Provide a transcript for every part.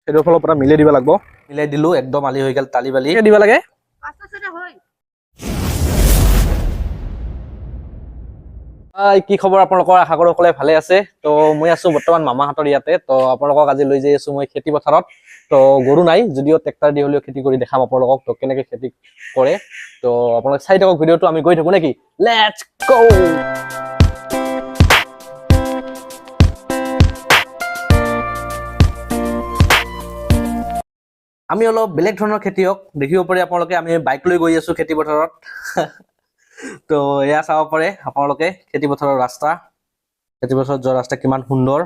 সেটোৰ ফালৰ পৰা মিলাই দিব লাগিব মিলাই দিলো একদম আলি হৈ গেল তালি বালি দিব লাগে কি খবৰ আপোনালোকৰ আশা কৰো সকলোৱে ভালে আছে তো মই আছো বৰ্তমান মামাহাতৰ ইয়াতে তো আপোনালোকক আজি লৈ যাই আছো মই খেতি পথাৰত তো গৰু নাই যদিও ট্ৰেক্টৰ দি হলেও খেতি কৰি দেখাম আপোনালোকক তো কেনেকৈ খেতি কৰে তো আপোনালোক চাই থাকক ভিডিঅটো আমি গৈ থাকো নেকি লেটস গো আমি অলপ বেলেগ ধৰণৰ খেতিয়ক দেখিব পাৰি আপোনালোকে আমি বাইক লৈ গৈ আছো খেতি পথাৰত তো এয়া চাব পাৰে আপোনালোকে খেতি পথাৰৰ ৰাস্তা খেতি পথাৰত যোৱা ৰাস্তা কিমান সুন্দৰ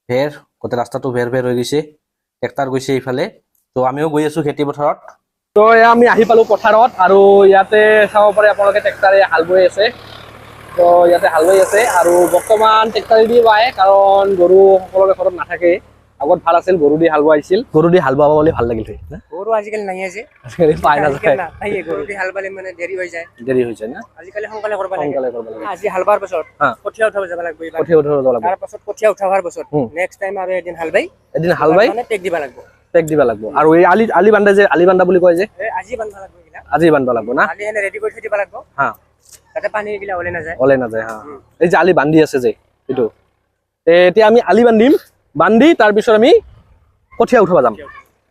ভেৰ গোটেই ৰাস্তাটো ভেৰ ভেৰ হৈ গৈছে ট্ৰেক্টৰ গৈছে এইফালে তো আমিও গৈ আছো খেতি পথাৰত তো এয়া আমি আহি পালো পথাৰত আৰু ইয়াতে চাব পাৰে আপোনালোকে ট্ৰেক্টৰে হাল বাই আছে তো ইয়াতে হাল বাই আছে আৰু বৰ্তমান ট্ৰেক্টৰ দি বায় কাৰণ গৰু সকলোৰে ঘৰত নাথাকে আগত ভাল আছিল গৰু দি হাল বাইছিল গৰু দি হাল বাব বুলি ভাল লাগিল গৰু আজিকালি নাই আছে আজিকালি পাই নাযায় নাই গৰু দি হাল বালে মানে দেৰি হৈ যায় না আজিকালি সোনকালে কৰিব লাগে আজি হাল বাৰ পাছত কঠিয়া উঠাব যাব লাগিব কঠিয়া উঠাব যাব লাগিব তাৰ পাছত কঠিয়া উঠাৱাৰ পাছত নেক্সট টাইম আৰু এদিন হাল বাই মানে টেক দিবা লাগিব আৰু এই আলি বান্ধা যে আলি বান্ধা বুলি কয় যে আজি বান্ধবা লাগিব গিলা আজি বান্ধবা লাগিব না আলি এনে ৰেডি কৰি থৈ দিবা লাগিব হা তাতে পানী গিলা ওলে নাযায় হা এই যে আলি বান্ধি আছে যে এটো এতিয়া আমি আলি বান্ধি তাৰ পিছত আমি কঠিয়া উঠাব যাম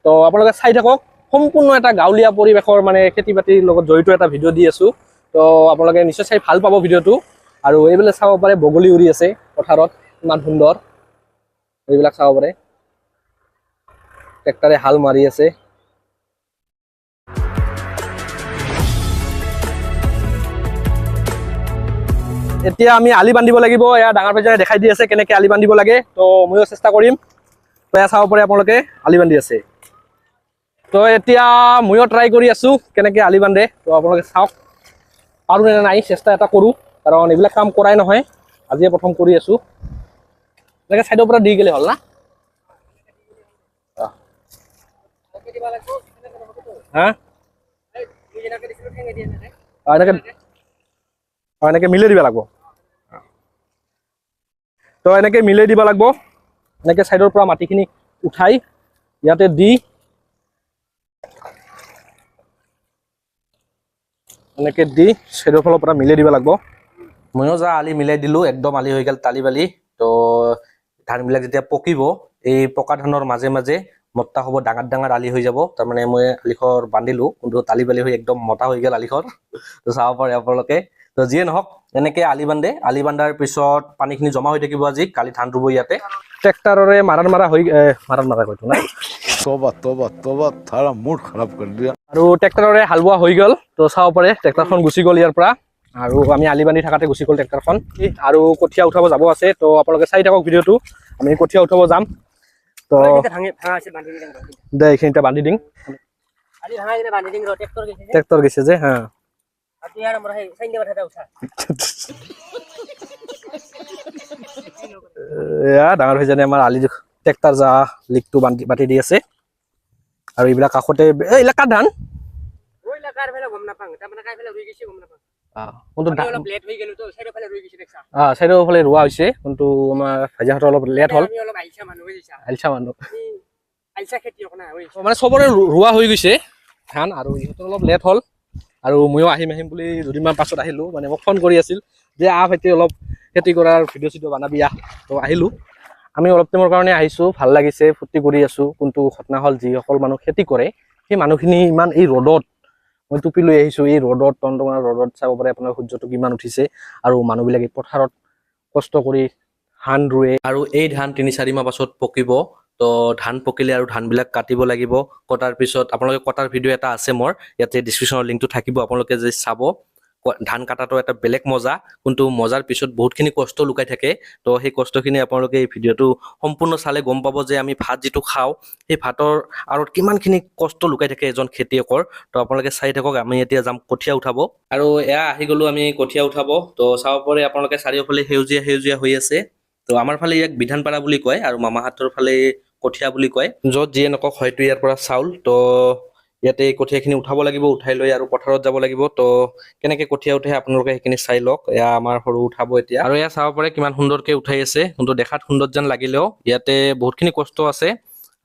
তো আপোনালোকে চাই থাকক সম্পূৰ্ণ এটা গাঁৱলীয়া পৰিৱেশৰ মানে খেতি বাতিৰ লগত জড়িত এটা ভিডিঅ' দি আছো তো আপোনালোকে নিশ্চয় চাই ভাল পাব ভিডিঅ'টো আৰু এইবিলাক চাব পাৰে বগলী উৰি আছে পথাৰত ইমান সুন্দৰ এইবিলাক চাব পাৰে ট্ৰেক্টৰে হাল মাৰি আছে এতিয়া আমি আলি বান্ধিব লাগিব এয়া ডাঙৰ ভাইজনে দেখাই দি আছে কেনেকৈ আলি বান্ধিব লাগে তো ময়ো চেষ্টা কৰিম তো এয়া চাব পাৰে আপোনালোকে আলি বান্ধি আছে তো এতিয়া ময়ো ট্ৰাই কৰি আছো কেনেকৈ আলি বান্ধে তো আপোনালোকে চাওক পাৰো নে নাই চেষ্টা এটা কৰোঁ কাৰণ এইবিলাক কাম কৰাই নহয় আজিয়ে প্ৰথম কৰি আছো এনেকৈ ছাইডৰ পৰা দি গ'লে হ'ল না হা এনেকৈ মিলাই দিব লাগিব তো এনেকৈ মিলাই দিব লাগিব এনেকৈ ছাইডৰ পৰা মাটিখিনি উঠাই ইয়াতে দি এনেকৈ দি ছাইডৰ ফালৰ পৰা মিলাই দিব লাগিব ময়ো যা আলি মিলাই দিলোঁ একদম আলি হৈ গ'ল তালি বালি তো ধানবিলাক যেতিয়া পকিব এই পকা ধানৰ মাজে মাজে মতা হ'ব ডাঙৰ ডাঙৰ আলি হৈ যাব তাৰমানে মই আলিখৰ বান্ধিলোঁ কিন্তু তালি বালি হৈ একদম মতা হৈ গ'ল আলিখৰ তো চাব পাৰে আপোনালোকে তো যিয়ে নহওক এনেকৈ আলি বান্ধে আলি বান্ধাৰ পিছত পানীখিনি জমা হৈ থাকিব আজি কালি ধান ৰুব ইয়াতে ট্ৰেক্টৰৰে মাৰা কৈছো নাই तोबा थारा मूड खराब कर दिया আৰু ট্ৰেক্টৰৰে হাল বোৱা হৈ গ'ল তো চাব পাৰে ট্ৰেক্টৰখন গুচি গ'ল ইয়াৰ পৰা আৰু আমি আলি বান্ধি থাকাতে গুচি গ'ল ট্ৰেক্টৰখন আৰু কঠীয়া উঠাব যাব আছে তো আপোনালোকে চাই থাকক ভিডিঅ'টো আমি কঠীয়া উঠাব যাম তো দে এইখিনিতে বান্ধি দিম ট্ৰেক্টৰ গৈছে যে হা এয়া ডাঙৰ ভাইজনে আমাৰ আলি ট্ৰেক্টৰ যা লিকটো বাটি দি আছে আৰু এইবিলাক কাষতে এইবিলাক কাৰ ধান চাইডৰ ফালে ৰোৱা হৈছে কিন্তু আমাৰ ভাইজাহঁতৰ অলপ লেট হ'ল আলচা মানুহ মানে চবৰে ৰোৱা হৈ গৈছে ধান আৰু ইহঁতৰ অলপ লেট হ'ল আৰু ময়ো আহিম বুলি দুদিনমান পাছত আহিলোঁ মানে মোক ফোন কৰি আছিল যে ভাইটি অলপ খেতি কৰাৰ ভিডিঅ' চিডিঅ' বনাবি তো আহিলোঁ আমি অলপ টাইমৰ কাৰণে আহিছোঁ ভাল লাগিছে ফূৰ্তি কৰি আছোঁ কিন্তু ঘটনা হ'ল যিসকল মানুহ খেতি কৰে সেই মানুহখিনি ইমান এই ৰ'দত মই টুপি লৈ আহিছোঁ এই ৰ'দত টনটনা ৰ'দত চাব পাৰে আপোনাৰ সূৰ্যটো কিমান উঠিছে আৰু মানুহবিলাকে পথাৰত কষ্ট কৰি ধান ৰুৱে আৰু এই ধান ৩-৪ মাহ পাছত পকিব তো ধান পকিলে আৰু ধানবিলাক কাটিব লাগিব কটাৰ পিছত আপোনালোকে কটাৰ ভিডিঅ' এটা আছে মোৰ ইয়াতে ডিছক্ৰিপশ্যনৰ লিংকটো থাকিব আপোনালোকে যে চাব ধান কাটাটো এটা বেলেগ মজা কিন্তু মজাৰ পিছত বহুতখিনি কষ্ট লুকাই থাকে তো সেই কষ্টখিনি আপোনালোকে এই ভিডিঅ'টো সম্পূৰ্ণ চালে গম পাব যে আমি ভাত যিটো খাওঁ সেই ভাতৰ আঁৰত কিমানখিনি কষ্ট লুকাই থাকে এজন খেতিয়কৰ তো আপোনালোকে চাই থাকক আমি এতিয়া যাম কঠীয়া উঠাব আৰু এয়া আহি গ'লোঁ আমি কঠীয়া উঠাব তো চাব পাৰে আপোনালোকে চাৰিওফালে সেউজীয়া হৈ আছে তো আমাৰ ফালে ইয়াক বিধানপাৰা বুলি কয় আৰু মামাহাতৰ ফালে কঠীয়া বুলি কয় য'ত যিয়ে নকওক হয়তো ইয়াৰ পৰা চাউল তো ইয়াতে কঠীয়াখিনি উঠাব লাগিব উঠাই লৈ আৰু পথাৰত যাব লাগিব তো কেনেকৈ কঠীয়া উঠে আপোনালোকে সেইখিনি চাই লওক এয়া আমাৰ সৰু উঠাব এতিয়া আৰু এয়া চাব পাৰে কিমান সুন্দৰকৈ উঠাই আছে কিন্তু দেখাত সুন্দৰ যেন লাগিলেও ইয়াতে বহুতখিনি কষ্ট আছে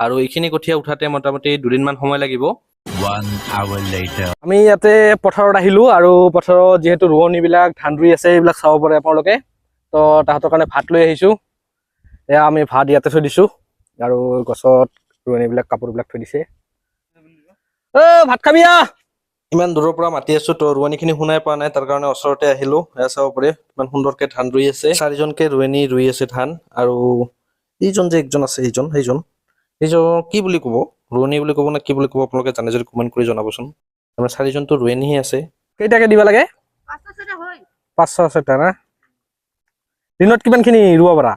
আৰু এইখিনি কঠীয়া উঠাতে মোটামুটি 2 দিনমান সময় লাগিব। 1 hour later. আমি ইয়াতে পথাৰত আহিলোঁ আৰু পথাৰত যিহেতু ৰোৱনীবিলাক ধান ৰুই আছে এইবিলাক চাব পাৰে আপোনালোকে। তো তাহাঁতৰ কাৰণে ভাত লৈ আহিছোঁ। এয়া আমি ভাত ইয়াতে থৈ দিছোঁ আৰু গছত ৰোৱনীবিলাক কাপোৰবিলাক থৈ দিছে। ভাত খাবি আহ। ইমান দূৰৰ পৰা মাতি আছোঁ, তো ৰোৱনীখিনি শুনাই পোৱা নাই, তাৰ কাৰণে ওচৰতে আহিলোঁ। এয়া চাব পাৰে ইমান সুন্দৰকৈ ধান ৰুই আছে। 4জনকৈ ৰোৱনী ৰুই আছে ধান। আৰু এইজন যে একজন আছে সেইজন কি বুলি ক'ব, ৰোৱনী বুলি ক'ব নে কি বুলি ক'ব আপোনালোকে জানে যদি কমেণ্ট কৰি জনাবচোন। আমাৰ 4জনটো ৰোৱনীহে আছে। কেইটাকে দিব লাগে? 5-6টা না? দিনত কিমানখিনি ৰুব পাৰা?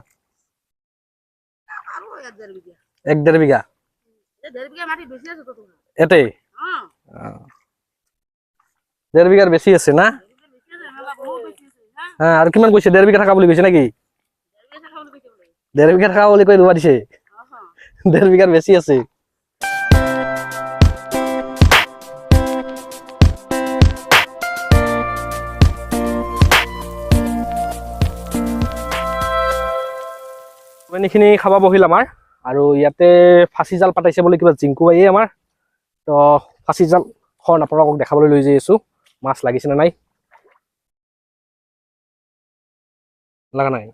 1-1.5 বিঘা। এতে 1.5 বিঘাৰ বেছি আছে না? আৰু কিমান কৈছে? 1.5 বিঘা থকা বুলি কৈছে নেকি? 1.5 বিঘা থকা বুলি কৈ ৰুবা দিছে? 1.5 বিঘাৰ বেছি আছে। খিনি খাব বহিল আমাৰ আৰু ইয়াতে ফাঁচি জাল পাতাইছে বুলি কিবা জিংকু বাইয়ে আমাৰ। তো ফাঁচি জাল খন আপোনালোকক দেখাবলৈ লৈ যাই আছোঁ। মাছ লাগিছে নে নাই? লাগা নাই?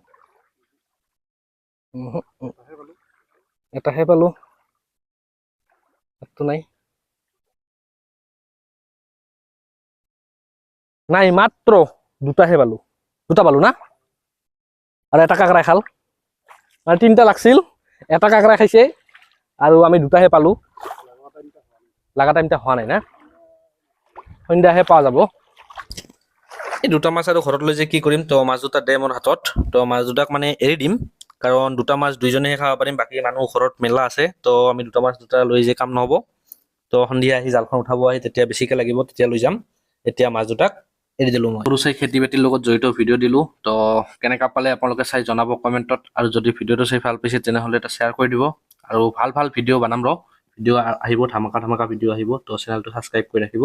এটাহে পালোঁ, একটো নাই। নাই, মাত্ৰ 2টাহে পালোঁ। 2টা পালোঁ না? আৰু এটা কাকৰাই খাল। মানে 3টা লাগছিল, এটা কাকৰাই খাইছে আৰু আমি 2টাহে পালোঁ। লাগা টাইমটা হোৱা নাই না? সন্ধিয়াহে পোৱা যাব। এই 2টা মাছ আৰু ঘৰত লৈ যে কি কৰিম, তো মাছ 2টা দে মোৰ হাতত। তো মাছ 2টাক মানে এৰি দিম, কাৰণ 2টা মাছ 2জনেহে খাব পাৰিম, বাকী মানুহ ঘৰত মেলা আছে। তো আমি 2টা মাছ 2টা লৈ যে কাম নহ'ব। তো সন্ধিয়া আহি জালখন উঠাব আহি তেতিয়া বেছিকৈ লাগিব, তেতিয়া লৈ যাম। এতিয়া মাছ 2টাক এৰি দিলোঁ মই। সৰু চাই খেতি বাতিৰ লগত জড়িত ভিডিঅ' দিলোঁ। তো কেনেকুৱা পালে আপোনালোকে চাই জনাব কমেণ্টত। আৰু যদি ভিডিঅ'টো চাই ভাল পাইছে তেনেহ'লে এটা শ্বেয়াৰ কৰি দিব। আৰু ভাল ভিডিঅ' বনাম ভিডিঅ' আহিব, ধামাকা ভিডিঅ' আহিব। তো চেনেলটো ছাবস্ক্ৰাইব কৰি ৰাখিব।